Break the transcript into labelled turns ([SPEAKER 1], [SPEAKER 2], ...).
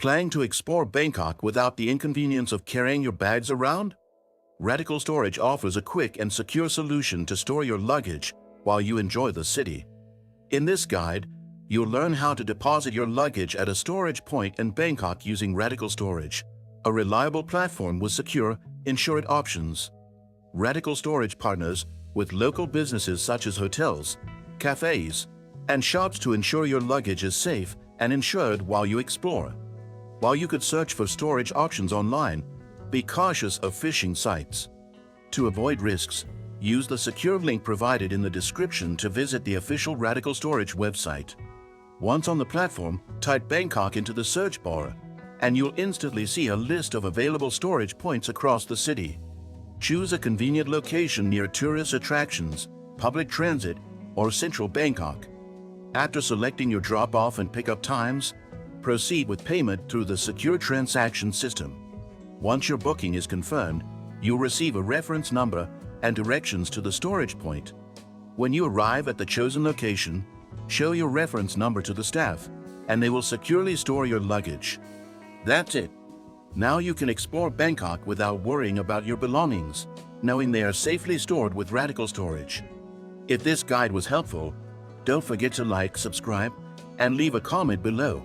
[SPEAKER 1] Planning to explore Bangkok without the inconvenience of carrying your bags around? Radical Storage offers a quick and secure solution to store your luggage while you enjoy the city. In this guide, you'll learn how to deposit your luggage at a storage point in Bangkok using Radical Storage, a reliable platform with secure, insured options. Radical Storage partners with local businesses such as hotels, cafes, and shops to ensure your luggage is safe and insured while you explore. While you could search for storage options online, be cautious of phishing sites. To avoid risks, use the secure link provided in the description to visit the official Radical Storage website. Once on the platform, type Bangkok into the search bar, and you'll instantly see a list of available storage points across the city. Choose a convenient location near tourist attractions, public transit, or central Bangkok. After selecting your drop-off and pickup times, proceed with payment through the secure transaction system. Once your booking is confirmed, you'll receive a reference number and directions to the storage point. When you arrive at the chosen location, show your reference number to the staff, and they will securely store your luggage. That's it. Now you can explore Bangkok without worrying about your belongings, knowing they are safely stored with Radical Storage. If this guide was helpful, don't forget to like, subscribe, and leave a comment below.